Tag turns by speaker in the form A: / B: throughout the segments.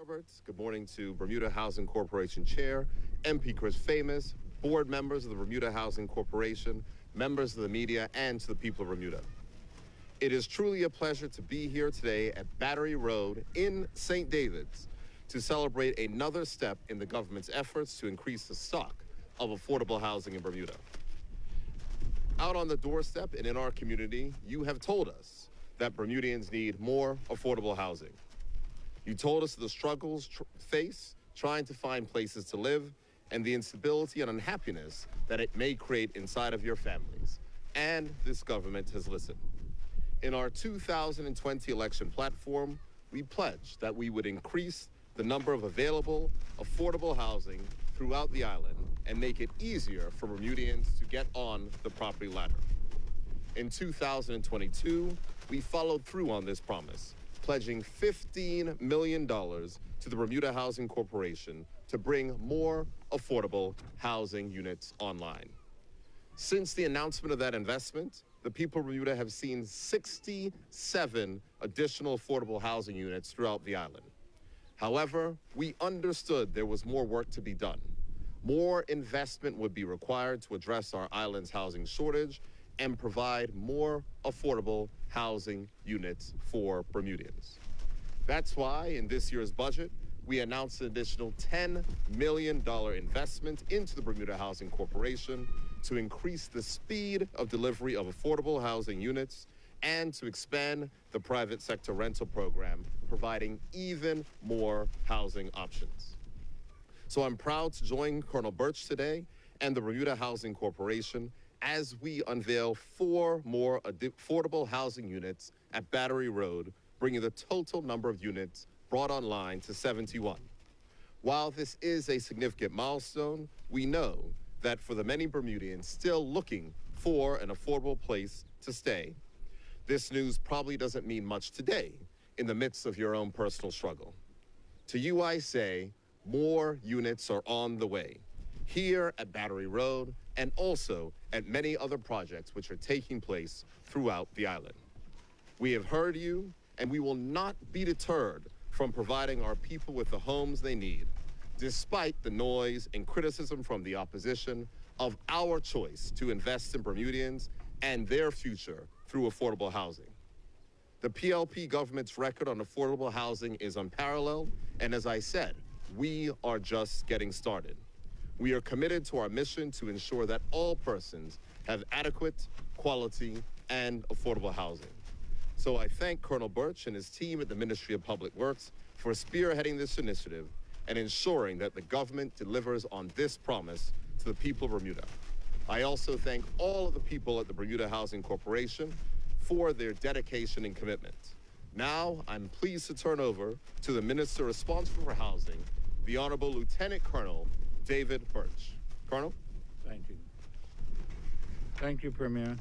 A: Roberts. Good morning to Bermuda Housing Corporation Chair, MP Chris Famous, board members of the Bermuda Housing Corporation, members of the media, and to the people of Bermuda. It is truly a pleasure to be here today at Battery Road in St. David's to celebrate another step in the government's efforts to increase the stock of affordable housing in Bermuda. Out on the doorstep and in our community, you have told us that Bermudians need more affordable housing. You told us the struggles face trying to find places to live and the instability and unhappiness that it may create inside of your families. And this government has listened. In our 2020 election platform, we pledged that we would increase the number of available, affordable housing throughout the island and make it easier for Bermudians to get on the property ladder. In 2022, we followed through on this promise, pledging $15 million to the Bermuda Housing Corporation to bring more affordable housing units online. Since the announcement of that investment, the people of Bermuda have seen 67 additional affordable housing units throughout the island. However, we understood there was more work to be done. More investment would be required to address our island's housing shortage and provide more affordable housing units for Bermudians. That's why in this year's budget, we announced an additional $10 million investment into the Bermuda Housing Corporation to increase the speed of delivery of affordable housing units and to expand the private sector rental program, providing even more housing options. So I'm proud to join Colonel Birch today and the Bermuda Housing Corporation as we unveil 4 more affordable housing units at Battery Road, bringing the total number of units brought online to 71. While this is a significant milestone, we know that for the many Bermudians still looking for an affordable place to stay, this news probably doesn't mean much today in the midst of your own personal struggle. To you, I say, more units are on the way, here at Battery Road and also at many other projects which are taking place throughout the island. We have heard you, and we will not be deterred from providing our people with the homes they need, despite the noise and criticism from the opposition of our choice to invest in Bermudians and their future through affordable housing. The PLP government's record on affordable housing is unparalleled, and as I said, we are just getting started. We are committed to our mission to ensure that all persons have adequate, quality, and affordable housing. So I thank Colonel Birch and his team at the Ministry of Public Works for spearheading this initiative and ensuring that the government delivers on this promise to the people of Bermuda. I also thank all of the people at the Bermuda Housing Corporation for their dedication and commitment. Now, I'm pleased to turn over to the Minister responsible for housing, the Honorable Lieutenant Colonel David Birch. Colonel?
B: Thank you. Thank you, Premier.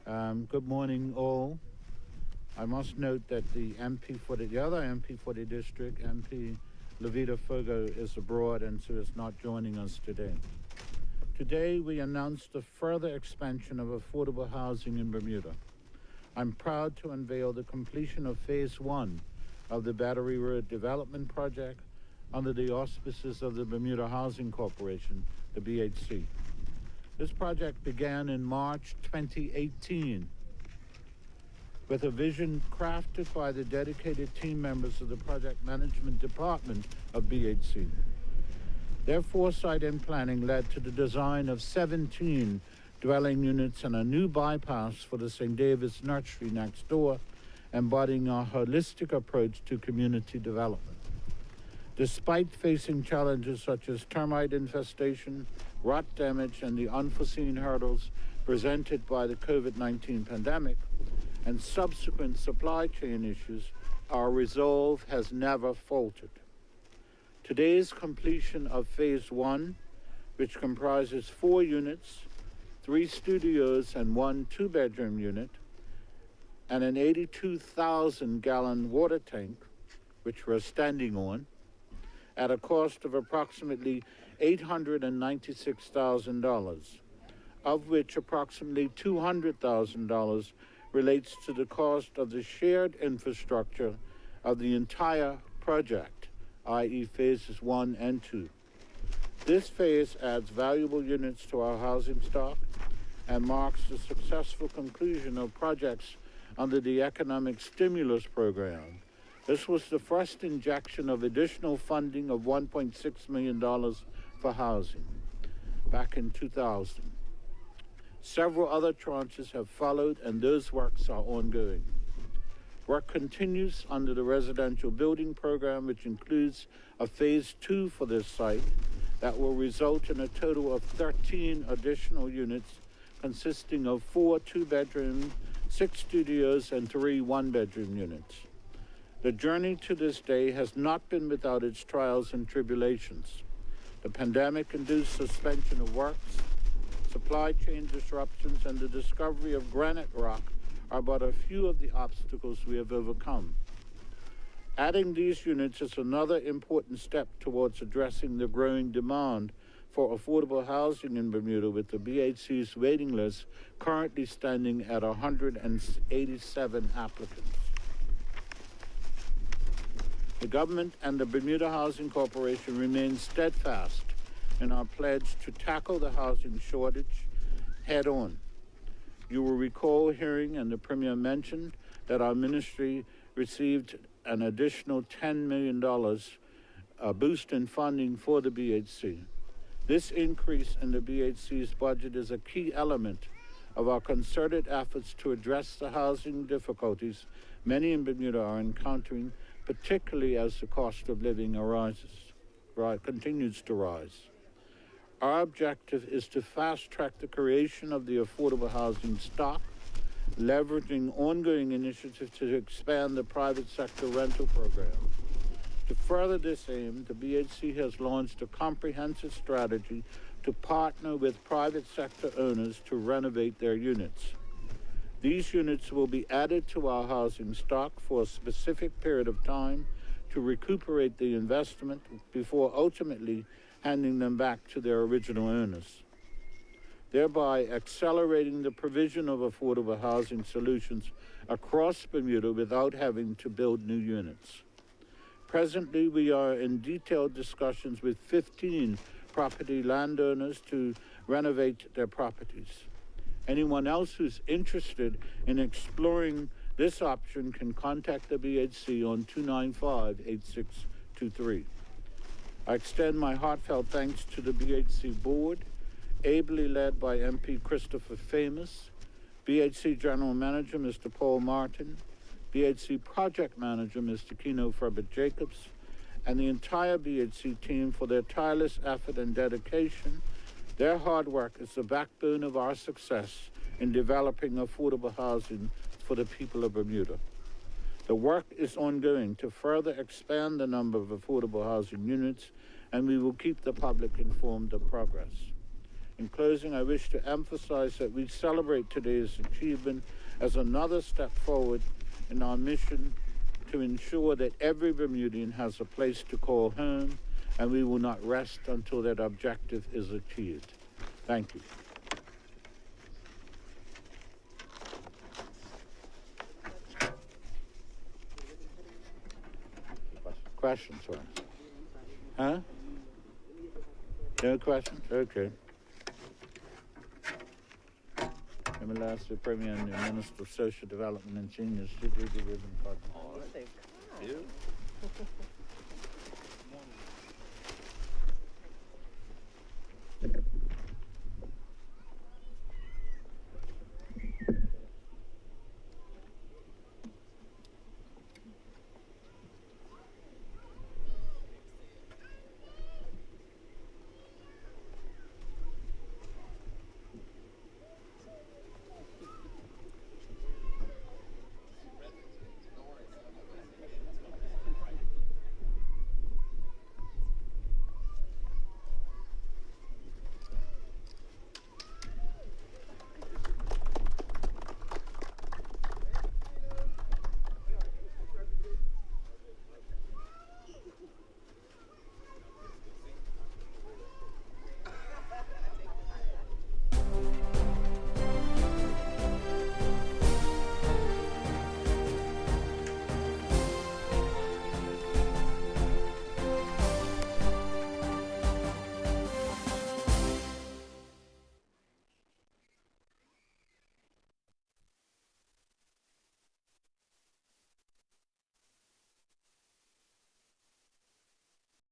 B: Good morning, all. I must note that the other MP for the district, MP Levita Fogo, is abroad and so is not joining us today. Today, we announced the further expansion of affordable housing in Bermuda. I'm proud to unveil the completion of Phase 1 of the Battery Road Development Project under the auspices of the Bermuda Housing Corporation, the BHC. This project began in March 2018 with a vision crafted by the dedicated team members of the Project Management Department of BHC. Their foresight and planning led to the design of 17 dwelling units and a new bypass for the St. David's nursery next door, embodying a holistic approach to community development. Despite facing challenges such as termite infestation, rot damage, and the unforeseen hurdles presented by the COVID-19 pandemic and subsequent supply chain issues, our resolve has never faltered. Today's completion of Phase 1, which comprises 4 units, 3 studios and 1 2-bedroom unit, and an 82,000-gallon water tank, which we're standing on, at a cost of approximately $896,000, of which approximately $200,000 relates to the cost of the shared infrastructure of the entire project i.e. phases 1 and 2. This phase adds valuable units to our housing stock and marks the successful conclusion of projects under the Economic Stimulus Program. This was the first injection of additional funding of $1.6 million for housing back in 2000. Several other tranches have followed, and those works are ongoing. Work continues under the residential building program, which includes a phase 2 for this site that will result in a total of 13 additional units consisting of 4 two-bedroom, 6 studios, and 3 one-bedroom units. The journey to this day has not been without its trials and tribulations. The pandemic-induced suspension of works, supply chain disruptions, and the discovery of granite rock are but a few of the obstacles we have overcome. Adding these units is another important step towards addressing the growing demand for affordable housing in Bermuda, with the BHC's waiting list currently standing at 187 applicants. The government and the Bermuda Housing Corporation remain steadfast in our pledge to tackle the housing shortage head on. You will recall hearing, and the Premier mentioned, that our ministry received an additional $10 million boost in funding for the BHC. This increase in the BHC's budget is a key element of our concerted efforts to address the housing difficulties many in Bermuda are encountering, particularly as the cost of living continues to rise. Our objective is to fast-track the creation of the affordable housing stock, leveraging ongoing initiatives to expand the private sector rental program. To further this aim, the BHC has launched a comprehensive strategy to partner with private sector owners to renovate their units. These units will be added to our housing stock for a specific period of time to recuperate the investment before ultimately handing them back to their original owners, thereby accelerating the provision of affordable housing solutions across Bermuda without having to build new units. Presently, we are in detailed discussions with 15 property landowners to renovate their properties. Anyone else who's interested in exploring this option can contact the BHC on 295-8623. I extend my heartfelt thanks to the BHC board, ably led by MP Christopher Famous, BHC General Manager Mr. Paul Martin, BHC Project Manager Mr. Kino Furbert-Jacobs, and the entire BHC team for their tireless effort and dedication. Their hard work is the backbone of our success in developing affordable housing for the people of Bermuda. The work is ongoing to further expand the number of affordable housing units, and we will keep the public informed of progress. In closing, I wish to emphasize that we celebrate today's achievement as another step forward in our mission to ensure that every Bermudian has a place to call home, and we will not rest until that objective is achieved. Thank you. Questions, sir? Huh? No questions? Okay. Let me ask the Premier and the Minister of Social Development and Seniors to do the ribbon cutting.
C: Oh, they've come.